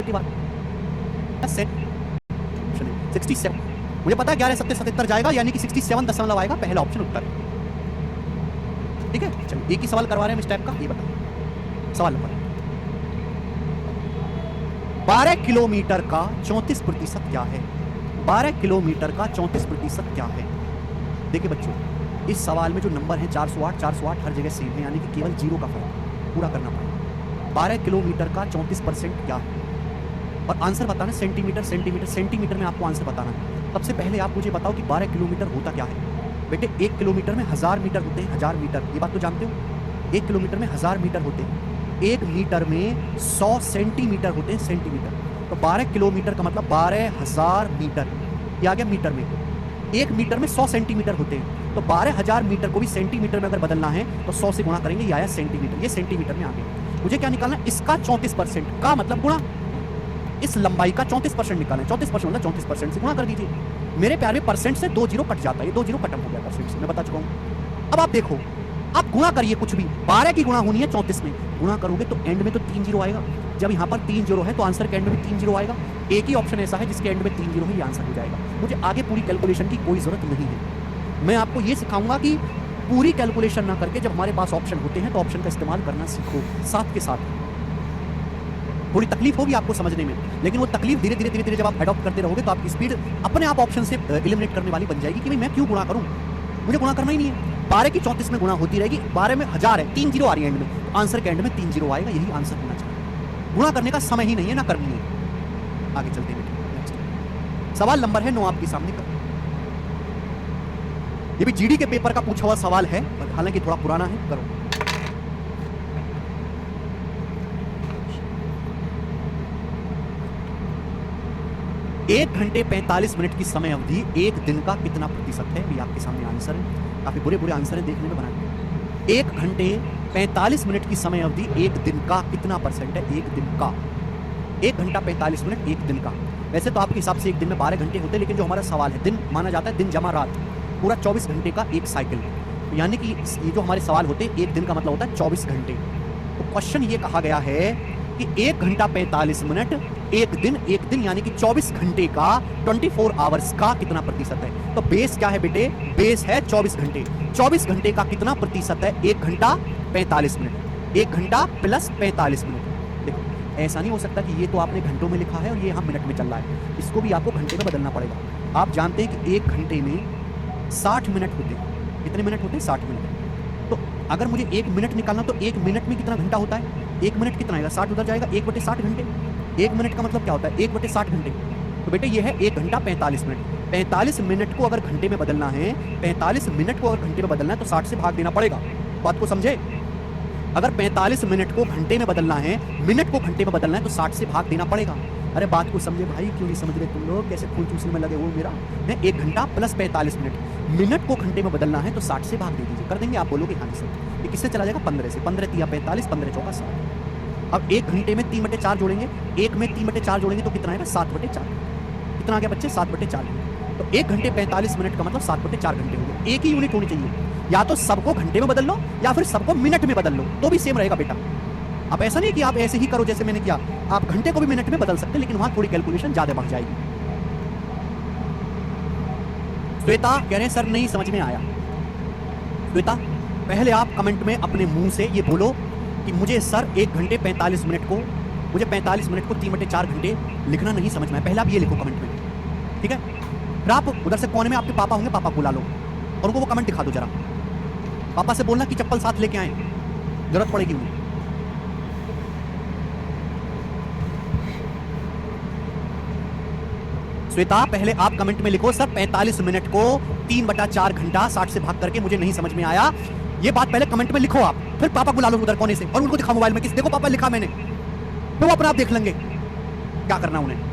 की बात। 67, मुझे पता है 11/77 जाएगा, यानी कि 67 दशमलव आएगा, पहला ऑप्शन उत्तर। ठीक है, चलिए एक ही सवाल करवा रहे हैं इस टाइप का, ये बताओ सवाल नंबर 12 किलोमीटर का 34% क्या है? 12 किलोमीटर का 34% क्या है? देखिए बच्चों, इस सवाल में जो नंबर है 408 हर जगह सेम है, यानी कि केवल 0 का फर्क पूरा करना पड़ेगा। 12 किलोमीटर का 34% क्या है? और आंसर बताना सेंटीमीटर सेंटीमीटर सेंटीमीटर में आपको आंसर बताना है। सबसे पहले आप मुझे बताओ कि 12 किलोमीटर होता क्या है? बेटे 1 किलोमीटर में 1000 मीटर होते हैं, 1000 मीटर, ये बात तो जानते हो। 1 किलोमीटर में 1000 मीटर होते हैं, 1 मीटर में 100 सेंटीमीटर होते हैं, सेंटीमीटर। तो 12 किलोमीटर का मतलब 12,000 मीटर, ये आ गया मीटर में। 1 मीटर में 100 सेंटीमीटर होते हैं, तो 12,000 मीटर को भी सेंटीमीटर में अगर बदलना है तो 100 से गुणा करेंगे, ये आया सेंटीमीटर, ये सेंटीमीटर में आ गया। मुझे क्या निकालना है? इसका 34% का मतलब गुणा, इस लंबाई का 34% निकालना है। 34% मतलब 34% से गुणा कर दीजिए। मेरे प्यार में परसेंट से 2 जीरो कट जाता है, ये 2 जीरो खत्म हो गया परसेंट से, मैं बता चुका हूं। अब आप देखो, आप गुणा करिए कुछ भी, 12 की गुणा होनी है 34 में, गुणा करोगे तो एंड में तो 3 जीरो आएगा। जब यहाँ पर 3 जीरो है तो आंसर के एंड में 3 जीरो आएगा। एक ही ऑप्शन ऐसा है जिसके एंड में 3 जीरो है, ये आंसर हो जाएगा। मुझे आगे पूरी कैलकुलेशन की कोई जरूरत नहीं है। मैं आपको ये सिखाऊंगा कि पूरी कैलकुलेशन ना करके जब हमारे पास ऑप्शन होते हैं तो ऑप्शन का इस्तेमाल करना सीखो साथ के साथ। थोड़ी तकलीफ होगी आपको समझने में, लेकिन वो तकलीफ धीरे धीरे धीरे धीरे जब आप अडॉप्ट करते रहोगे तो आपकी स्पीड अपने आप ऑप्शन से एलिमिनेट करने वाली बन जाएगी कि भाई मैं क्यों गुणा करूं, मुझे गुणा करना ही नहीं है। 12 की 34 में गुणा होती रहेगी, 12 में 1000 है, 3 जीरो आ रही है एंड में, तो आंसर के एंड में 3 जीरो आएगा, यही आंसर होना चाहिए। गुणा करने का समय ही नहीं है, ना करनी है। आगे चलते हैं, सवाल नंबर है 9 आपके सामने का। ये भी जीडी के पेपर का पूछा हुआ सवाल है, हालांकि थोड़ा पुराना है। करो 1 घंटे 45 मिनट की समय अवधि 1 दिन का कितना प्रतिशत है? भी आपके सामने आंसर है, काफी बुरे बुरे आंसर है देखने में बनाए। 1 घंटे 45 मिनट की समय अवधि 1 दिन का कितना परसेंट है? 1 दिन का, 1 घंटा 45 मिनट 1 दिन का। वैसे तो आपके हिसाब से 1 दिन में 12 घंटे होते हैं, लेकिन जो हमारा सवाल है दिन माना जाता है, दिन जमा रात, पूरा 24 घंटे का एक साइकिल, यानी कि ये जो हमारे सवाल होते हैं 1 दिन का मतलब होता है 24 घंटे। तो क्वेश्चन ये कहा गया है कि 1 घंटा 45 मिनट 1 दिन यानी कि 24 घंटे का 24 आवर्स का कितना प्रतिशत है? तो बेस क्या है बेटे? बेस है 24 घंटे। 24 घंटे का कितना प्रतिशत है? 1 घंटा 45 मिनट, 1 घंटा प्लस 45 मिनट। देखो ऐसा नहीं हो सकता कि ये तो आपने घंटों में लिखा है और ये यहाँ मिनट में चल रहा है, इसको भी आपको घंटे में बदलना पड़ेगा। आप जानते हैं कि 1 घंटे में 60 मिनट होते हैं। कितने मिनट होते हैं? 60 मिनट। तो अगर मुझे 1 मिनट निकालना तो 1 मिनट में कितना घंटा होता है? 1 मिनट कितना आएगा? 60 उधर जाएगा, 1/60 घंटे। 1 मिनट का मतलब क्या होता है? 1/60 घंटे। तो बेटे ये है 1 घंटा 45 मिनट। 45 मिनट को अगर घंटे में बदलना है, 45 मिनट को अगर घंटे में बदलना है तो 60 से भाग देना पड़ेगा। बात को समझे? अगर 45 मिनट को घंटे में बदलना है, मिनट को घंटे में बदलना है तो 60 से भाग देना पड़ेगा। अरे बात को समझे भाई, क्यों नहीं समझ रहे तुम लोग? कैसे खून चूसने में लगे हो मेरा है? 1 घंटा प्लस 45 मिनट, मिनट को घंटे में बदलना है तो 60 से भाग दे दीजिए। कर देंगे? आप बोलोगे हाँ सर। ये किससे चला जाएगा? 15 से। 15 तिया 45, 15 चौका 60। अब 1 घंटे में 3/4 जोड़ेंगे, 1 में 3/4 जोड़ेंगे तो कितना आएगा? 7/4। कितना आ गया बच्चे? 7/4। तो 1 घंटे 45 मिनट का मतलब 7/4 घंटे हो गए। एक ही यूनिट होनी चाहिए, या तो सबको घंटे में बदल लो या फिर सबको मिनट में बदल लो, तो भी सेम रहेगा बेटा। अब ऐसा नहीं कि आप ऐसे ही करो जैसे मैंने किया, आप घंटे को भी मिनट में बदल सकते हैं, लेकिन वहां थोड़ी कैलकुलेशन ज्यादा बढ़ जाएगी। श्वेता कह रहे हैं सर नहीं समझ में आया। श्वेता पहले आप कमेंट में अपने मुंह से ये बोलो कि मुझे सर 1 घंटे 45 मिनट को, मुझे 45 मिनट को 3/4 घंटे लिखना नहीं समझ में आया। पहले आप ये लिखो कमेंट में, ठीक है? फिर आप उधर से कोने में आपके पापा होंगे, पापा को बुला लो और उनको वो कमेंट दिखा दो जरा। पापा से बोलना कि चप्पल साथ लेके आए, जरूरत पड़ेगी उन्हें। श्वेता पहले आप कमेंट में लिखो सर 45 मिनट को 3/4 घंटा 60 से भाग करके मुझे नहीं समझ में आया। ये बात पहले कमेंट में लिखो आप, फिर पापा बुला लो उधर कोने से और उनको दिखा मोबाइल में, किस देखो पापा लिखा मैंने, फिर वो अपने आप देख लेंगे क्या करना उन्हें।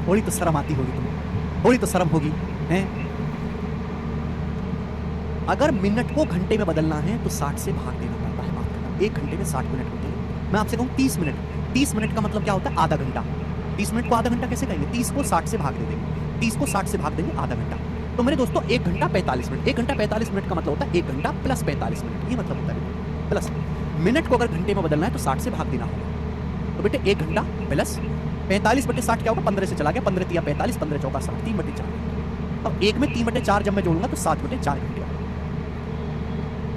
थोड़ी तो शर्म आती होगी तुम्हें, थोड़ी तो शर्म होगी हैं? अगर मिनट को घंटे में बदलना है तो 60 से भाग देना पड़ता है। बात करना 1 घंटे में 60 मिनट होते हैं। मैं आपसे कहूँ 30 मिनट, 30 मिनट का मतलब क्या होता है? आधा घंटा। 30 मिनट को आधा घंटा कैसे कहेंगे? 30 को 60 से भाग दे देंगे, 30 को 60 से भाग देंगे आधा घंटा। तो मेरे दोस्तों 1 घंटा 45 मिनट, 1 घंटा 45 मिनट का मतलब होता है 1 घंटा प्लस 45 मिनट, ये मतलब होता है प्लस। मिनट को अगर घंटे में बदलना है तो 60 से भाग देना होगा। तो बेटे 1 घंटा प्लस 45/60 क्या होगा, 15 से चला गया, 15 तिया 45, 15 चौका 60, 3/4। अब एक में 3/4 जब मैं जोड़ूंगा तो 7/4 घंटे आएगा।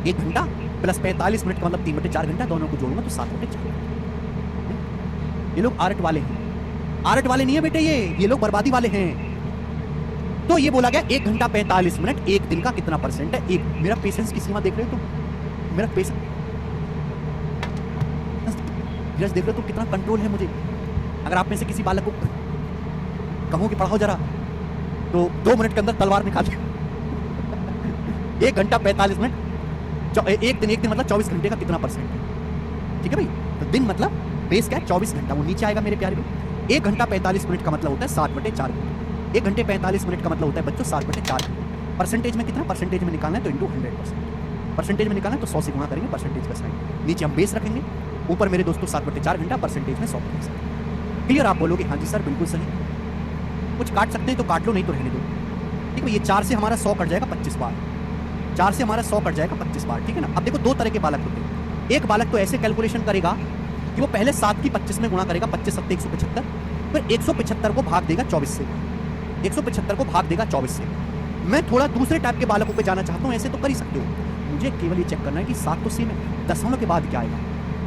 1 घंटा प्लस 45 मिनट का मतलब 3/4 घंटा, दोनों को जोड़ूंगा तो 7/4। ये लोग आरट वाले हैं, आरट वाले नहीं है बेटे, ये लोग बर्बादी वाले हैं। तो ये बोला गया 1 घंटा 45 मिनट एक दिन का कितना परसेंट है। एक मेरा पेशेंस की सीमा देख रहे हो तुम, मेरा पेशेंस देख रहे हो तुम, कितना कंट्रोल है मुझे। अगर आप में से किसी बालक को कहूं कि पढ़ाओ जरा, तो 2 मिनट के अंदर तलवार निकाल दे। 1 घंटा 45 मिनट, एक दिन मतलब 24 घंटे का कितना परसेंट है, ठीक है भाई। तो दिन मतलब बेस क्या है, 24 घंटा, वो नीचे आएगा मेरे प्यारे भाई। 1 घंटा 45 मिनट का मतलब होता है 7/4 घंटे। 1 घंटे 45 मिनट का मतलब होता है बच्चों 7/4 घंटे। परसेंटेज में कितना, परसेंटेज में निकालना है तो इंटू 100%। परसेंटेज में निकालना है तो 100 से गुणा करेंगे परसेंटेज का साइन, नीचे हम बेस रखेंगे, ऊपर मेरे दोस्तों 7/4 घंटा, परसेंटेज में 100%। क्लियर, आप बोलोगे हाँ जी सर बिल्कुल सही। कुछ काट सकते हैं तो काट लो, नहीं तो रहने दो। ठीक है, ये 4 से हमारा 100 कट जाएगा 25 बार, 4 से हमारा 100 कट जाएगा 25 बार, ठीक है ना। अब देखो 2 तरह के बालक होते हैं। एक बालक तो ऐसे कैलकुलेशन करेगा कि वो पहले 7 की 25 में गुणा करेगा, 25 7 175, फिर 175 को भाग देगा 24 से, 175 को भाग देगा 24 से। मैं थोड़ा दूसरे टाइप के बालकों पे जाना चाहता हूँ, ऐसे तो कर ही सकते हो। मुझे केवल ये चेक करना है कि 7 तो सेम है, दशमलव के बाद क्या आएगा।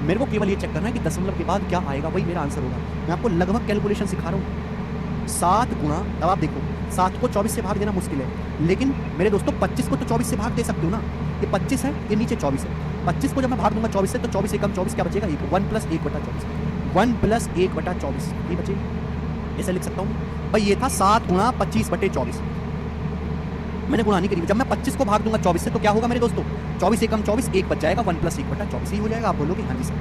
मेरे को केवल ये चेक करना है कि दशमलव के बाद क्या आएगा, वही मेरा आंसर होगा। मैं आपको लगभग कैलकुलेशन सिखा रहा हूँ। 7 गुणा, अब आप देखो 7 को 24 से भाग देना मुश्किल है, लेकिन मेरे दोस्तों 25 को तो 24 से भाग दे सकते हो ना। ये 25 है, ये नीचे 24 है। 25 को जब मैं भाग दूंगा 24 से तो 24 एकम 24 क्या बचेगा, 1 + 1/24, 1 + 1/24 ये बचेगा। ऐसे लिख सकता हूँ भाई, ये था 7 गुणा 25/24। मैंने गुणा नहीं करी, जब मैं 25 को भाग दूंगा 24 से तो क्या होगा मेरे दोस्तों, 24 एकम 24, 1 बच जाएगा, 1 + 1/24 ही हो जाएगा। आप बोलोगे हाँ जी सर।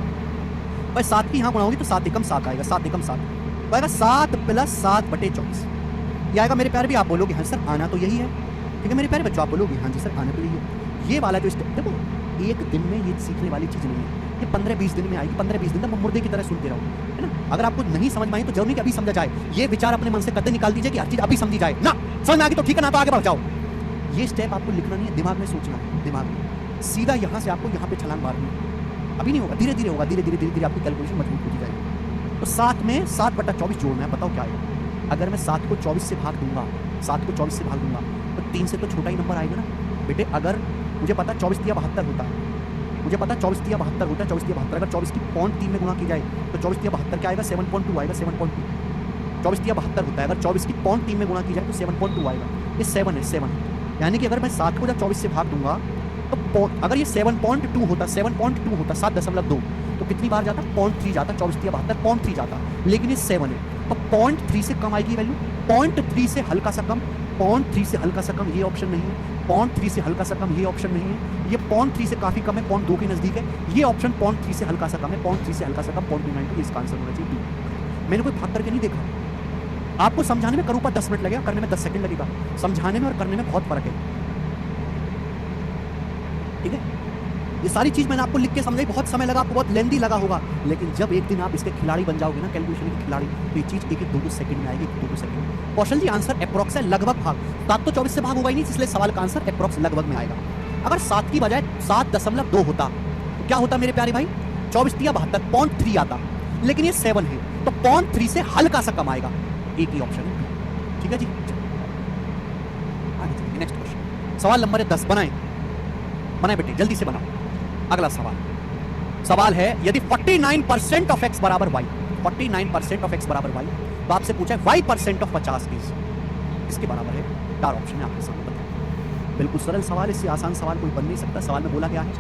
भाई 7 की यहाँ गुणा होगी तो 7 एकम 7 आएगा, 7 एकम 7 तो आएगा 7 + 7/24 ये आएगा मेरे प्यारे भी। आप बोलोगे हाँ सर आना तो यही है, ठीक है मेरे प्यारे बच्चों, आप बोलोगे हाँ जी सर आना तो यही है। ये वाला जो स्टेप देखो, एक दिन में ये सीखने वाली चीज़ नहीं है, ये 15-20 दिन में आएगी। 15-20 दिन तक मुर्दे की तरह सुनते रहो, है ना। अगर आपको नहीं समझ में आई तो जरूरी कि अभी समझा जाए। ये विचार अपने मन से कदे निकाल दीजिए कि हर चीज़ अभी समझी जाए ना। समझ में आ गई तो ठीक है, ना तो आगे बढ़ जाओ। ये स्टेप आपको लिखना नहीं है, दिमाग में सोचना है, दिमाग में सीधा यहाँ से आपको यहाँ पे छलांग मारनी है। अभी नहीं होगा, धीरे धीरे होगा, धीरे धीरे आपकी कैलकुलेशन मजबूत होती जाएगी। तो 7 में 7/24 जोड़ना है, बताओ क्या आएगा। अगर मैं 7 को 24 से भाग दूंगा, 7 को 24 से भाग दूंगा तो 3 से तो छोटा ही नंबर आएगा ना बेटे। अगर मुझे पता 24 × 72 होता है, मुझे पता 24 × 72 होता है, 24 × 72 अगर 24 की 0.3 में गुणा की जाए तो 24 × 72 क्या आएगा, 7.2 आएगा, 7.2। 24 × 72 होता है, अगर 24 की 0.3 में गुणा की जाए तो 7.2 आएगा। ये 7 है, 7। यानी कि अगर मैं 7 को जब 24 से भाग दूंगा तो अगर ये 7.2 होता, 7.2 होता 7.2 तो कितनी बार जाता, 0.3 जाता, 24 × 72 0.3 जाता, लेकिन ये 7 है तो 0.3 से कम आएगी वैल्यू, 0.3 से हल्का सा कम, 0.3 से हल्का सा कम ये ऑप्शन नहीं है, 0.3 से हल्का सा कम ये ऑप्शन नहीं है, ये 0.3 से काफी कम है, 0.2 के नजदीक है, ये ऑप्शन 0.3 से हल्का सा कम है, 0.3 से हल्का सा कम 0.29, इसका आंसर होना चाहिए B। मैंने कोई भाग करके नहीं देखा, आपको समझाने में करूँ पर 10 मिनट लगेगा, करने में 10 सेकंड लगेगा। समझाने में और करने में बहुत फर्क है, ठीक है। ये सारी चीज मैंने आपको लिख के समझाई, बहुत समय लगा आपको, बहुत लेंदी लगा होगा, लेकिन जब एक दिन आप इसके खिलाड़ी बन जाओगे ना, कैलकुलेशन के खिलाड़ी, तो ये चीज 1-1 2-2 सेकंड में आएगी, 2-2 सेकंड। कौशल जी आंसर अप्रोक्स है, लगभग भाग। 7 तो 24 से भाग होगा ही नहीं, इसलिए सवाल का आंसर अप्रोक्स लगभग में आएगा। अगर 7 की बजाय 7.2 होता तो क्या होता मेरे प्यारे भाई, 24 × 72 0.3 आता, लेकिन ये 7 है तो 0.3 से हल्का सा कम आएगा, एक ही ऑप्शन है, ठीक है जी। आगे चलिए नेक्स्ट क्वेश्चन, सवाल नंबर 10 बनाए बेटे, जल्दी से बनाओ। अगला सवाल है, यदि 49% ऑफ x बराबर y, 49% ऑफ x बराबर y, तो आपसे पूछा है y% ऑफ 50 इसके बराबर है, 4 ऑप्शन है आपके सामने, बताओ। बिल्कुल सरल सवाल, इससे आसान सवाल कोई बन नहीं सकता। सवाल में बोला गया है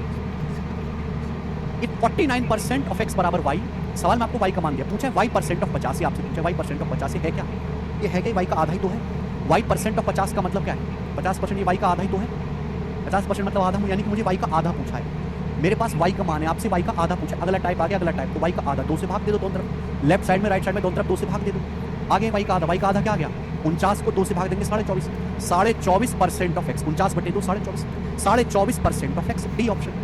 कि 49% ऑफ x बराबर y, सवाल में आपको y का मान दिया, पूछा है y% ऑफ 50, आपसे पूछा है y% ऑफ 50 है क्या, ये है क्या, y का आधा ही तो है। y% ऑफ 50 का मतलब क्या है, 50% ये y का आधा ही तो है, 50% मतलब आधा, यानी कि मुझे y का आधा पूछा है। मेरे पास y का मान है, आपसे y का आधा पूछा, अगला टाइप आ गया, अगला टाइप, तो y का आधा 2 से भाग दे दो दोनों तरफ, लेफ्ट साइड में राइट साइड में दोनों तरफ 2 से भाग दे दो। आगे y का आधा क्या आ गया, 49 को 2 से भाग देंगे 24.5, 24% of x, 49/2 24, 24% of x, D option.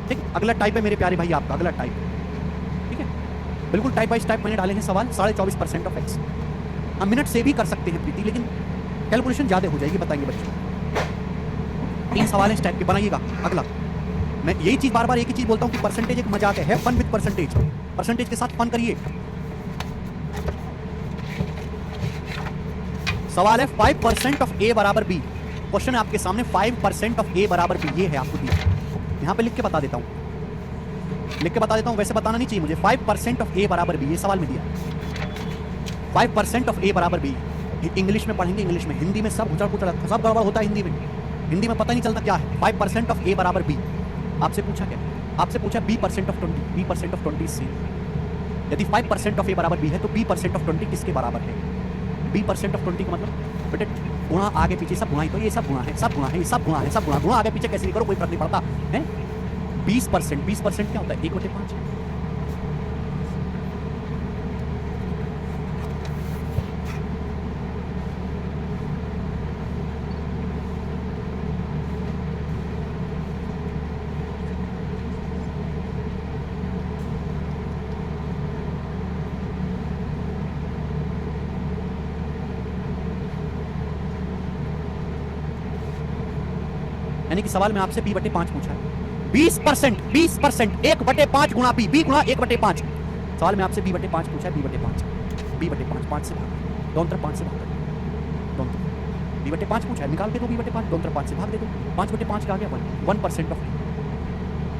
ठीक, अगला टाइप है मेरे प्यारे भाई आपका, अगला टाइप, ठीक है, बिल्कुल टाइप बाई टाइप मैंने डाले हैं सवाल। 24.5% ऑफ एक्स। हम मिनट से भी कर सकते हैं प्रीति, लेकिन कैलकुलेशन ज़्यादा हो जाएगी, बताएंगे बच्चों। 3 सवाल हैं इस टाइप के, बनाइएगा। अगला, मैं यही चीज़ बार बार एक ही चीज़ बोलता हूँ कि परसेंटेज एक मजाक है, फन विद परसेंटेज। परसेंटेज के साथ फन करिए। सवाल है 5% ऑफ ए बराबर बी। क्वेश्चन है आपके सामने 5% ऑफ ए बराबर बी, ये है आपको दिया। यहां पे लिख के बता देता हूं, लिख के बता देता हूं, वैसे बताना नहीं चाहिए मुझे। 5% ऑफ ए बराबर बी, ये सवाल में दिया। 5% ऑफ ए बराबर बी। इंग्लिश में पढ़ेंगे, इंग्लिश में, हिंदी में सब उचड़ पुचड़, सब गड़बड़ होता है हिंदी में। हिंदी में पता नहीं चलता क्या है। 5% ऑफ ए बराबर बी। आपसे पूछा क्या? आपसे पूछा b% ऑफ 20, b% ऑफ 20 से। यदि 5% ऑफ ए बराबर बी है तो b% ऑफ 20 किसके बराबर है? b% ऑफ 20 का मतलब बेटे गुणा आगे पीछे सब गुणा ही, तो ये सब गुणा है, सब गुणा है, ये सब गुणा है, सब गुणा, गुणा आगे पीछे कैसे भी करो कोई फर्क नहीं पड़ता है। 20%, 20% क्या होता है? 1/5। यानी कि सवाल में आपसे b/5 पूछा है। 20%, 20%, 1/5 गुणा b, b गुणा 1/5। सवाल में आपसे b/5 पूछा है, b/5, b/5, 5 से भाग, दोनों तरफ 5 से भाग, दोनों तरफ b/5 पूछा है, निकाल के दो b/5, दोनों तरफ 5 से भाग दे दो। 5/5 का आ गया 1% ऑफ।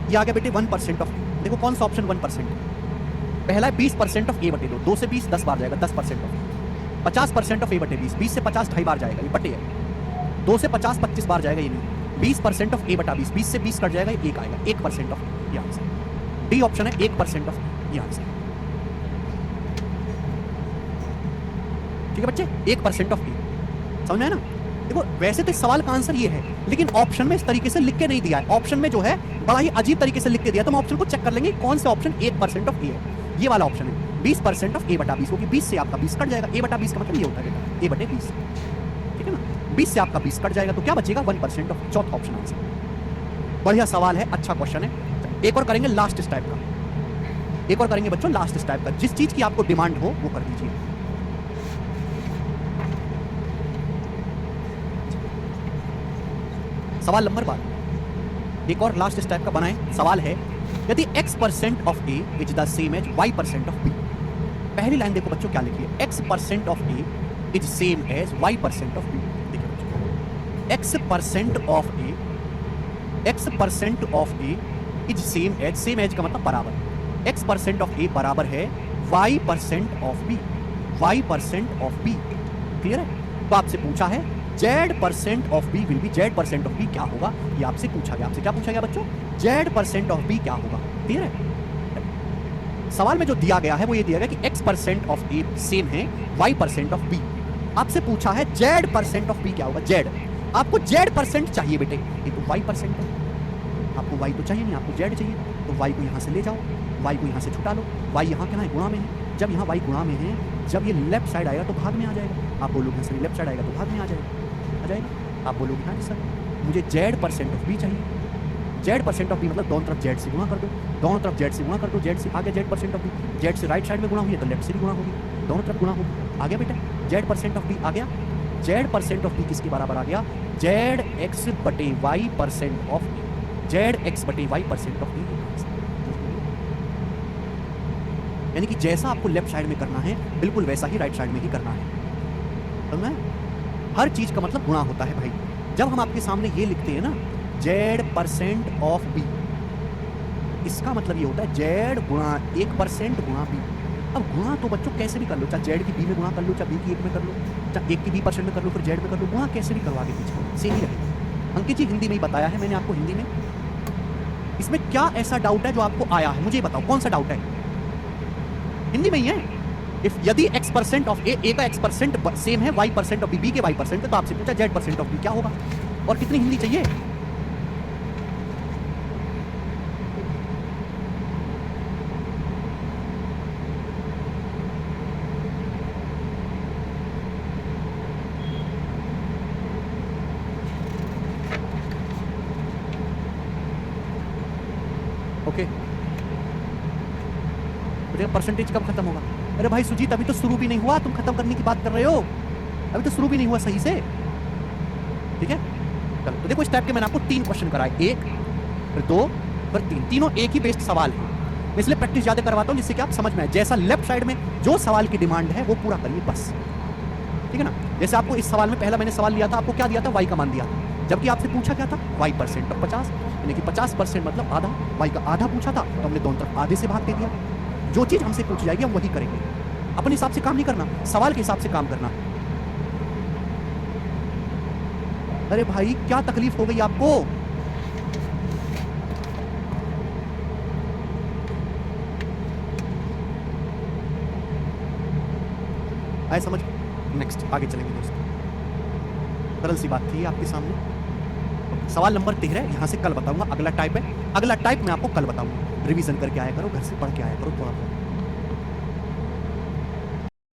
ये आ गया बेटे 1% ऑफ। देखो कौन सा ऑप्शन 1%? पहला है 20% ऑफ a/2, 2 से 20 10 बार जाएगा, 10% ऑफ। 50% ऑफ a/20, 20 से 50 2.5 बार जाएगा, ये बटे है। 2 से 50 25 बार जाएगा, ये नहीं। 20% ऑफ a/20, 20 से 20 कट जाएगा, 1 आएगा, 1% ऑफ, ये आंसर। डी ऑप्शन है 1% ऑफ, ये आंसर। ठीक है बच्चे, 1% ऑफ ए। समझ में है ना? देखो वैसे तो इस सवाल का आंसर ये है, लेकिन ऑप्शन में इस तरीके से लिख के नहीं दिया है। ऑप्शन में जो है बड़ा ही अजीब तरीके से लिख के दिया, तो हम ऑप्शन को चेक कर लेंगे कौन से ऑप्शन 1% ऑफ ए है। ये वाला ऑप्शन है 20% ऑफ a/20, क्योंकि 20 से आपका 20 कट जाएगा। a/20 का मतलब ये होता है बेटा a/20, ठीक है ना? 20 से आपका 20 कट जाएगा, तो क्या बचेगा? 1% ऑफ। चौथा ऑप्शन आंसर। बढ़िया सवाल है, अच्छा क्वेश्चन है। एक और करेंगे लास्ट इस टाइप का, एक और करेंगे बच्चों लास्ट इस टाइप का। जिस चीज की आपको डिमांड हो वो कर दीजिए। सवाल नंबर 12, एक और लास्ट इस टाइप का बनाएं। सवाल है यदि x% of a is the same as y% of b। पहली लाइन देखो बच्चों क्या लिखी है, x% of a is same as y% of b। देखिए बच्चों, x% of a, x% of a is same as, same as का मतलब बराबर, x% ऑफ a बराबर है y% of b, y% of b। Clear है? तो आपसे पूछा है z% of b will be, z% of b क्या होगा, ये आपसे पूछा गया। आपसे क्या पूछा गया बच्चों? z% ऑफ b क्या होगा। क्लियर है? सवाल में जो दिया गया है वो ये दिया गया कि x% ऑफ a सेम है y% ऑफ b। आपसे पूछा है z% ऑफ b क्या होगा। z, आपको z% चाहिए बेटे, ये तो y% है। आपको y तो चाहिए नहीं, आपको z चाहिए, तो y को यहां से ले जाओ, y को यहां से छुटा लो। y यहां क्या है? गुणा में है। जब यहाँ y गुणा में है, जब ये लेफ्ट साइड आएगा तो भाग में आ जाएगा। आप बोलोगे सर लेफ्ट साइड आएगा तो भाग में आ जाएगा, आप बोलोगे हाँ सर मुझे z% ऑफ b चाहिए। z% ऑफ b मतलब दोनों तरफ z से गुणा कर दो, दोनों तरफ z से गुणा कर दो। z से आ गया z% ऑफ b, z से राइट साइड में गुणा हुई है तो लेफ्ट से भी गुणा होगी, दोनों तरफ गुणा होगी। आ गया बेटा z% ऑफ b आ गया। z% ऑफ b किसके बराबर आ गया? zx/y% of a, zx/y% of a। यानी कि जैसा आपको लेफ्ट साइड में करना है बिल्कुल वैसा ही राइट साइड में ही करना है। समझ में? हर चीज का मतलब गुणा होता है भाई। जब हम आपके सामने ये लिखते हैं ना z% ऑफ b, इसका मतलब ये होता है z गुणा 1% गुणा b। अब गुणा तो बच्चों कैसे भी कर लो, चाहे z की b में गुणा कर लो, चाहे b की 1 में कर लो, चाहे 1 की b% में कर लो, फिर z में कर लो, गुणा कैसे भी करो आगे पीछे सेम ही रहेगा। अंकित जी हिंदी में ही बताया है मैंने आपको, हिंदी में। इसमें क्या ऐसा डाउट है जो आपको आया है, मुझे बताओ कौन सा डाउट है? हिंदी में ही है। इफ यदि x% ऑफ a का x% सेम है y% ऑफ b के y%, तो आपसे पूछा z% ऑफ b क्या होगा, और कितनी हिंदी चाहिए? ओके, परसेंटेज कब खत्म होगा? अरे भाई सुजीत अभी तो शुरू भी नहीं हुआ, तुम खत्म करने की बात कर रहे हो, अभी तो शुरू भी नहीं हुआ सही से। ठीक है, चलो तो देखो इस टाइप के मैंने आपको 3 क्वेश्चन कराए, 1 फिर 2 फिर 3, तीनों एक ही बेस्ड सवाल है। मैं इसलिए प्रैक्टिस ज्यादा करवाता हूं जिससे कि आप समझ में आए, जैसा लेफ्ट साइड में जो सवाल की डिमांड है वो पूरा करिए बस। ठीक है ना, जैसे आपको इस सवाल में पहला मैंने सवाल लिया था, आपको क्या दिया था? y का मान दिया था, जबकि आपसे पूछा क्या था? y% ऑफ 50, यानी कि 50% मतलब आधा, y का आधा पूछा था तो हमने दोनों तरफ आधे से भाग दे दिया। जो चीज हमसे पूछी जाएगी हम वही करेंगे, अपने हिसाब से काम नहीं करना, सवाल के हिसाब से काम करना। अरे भाई क्या तकलीफ हो गई आपको? आए समझ? नेक्स्ट आगे चलेंगे दोस्तों, सरल सी बात थी आपके सामने। सवाल नंबर 13 यहां से कल बताऊंगा, अगला टाइप है, अगला टाइप मैं आपको कल बताऊंगा। रिवीजन करके आया करो, घर से पढ़ के आया करो थोड़ा बहुत।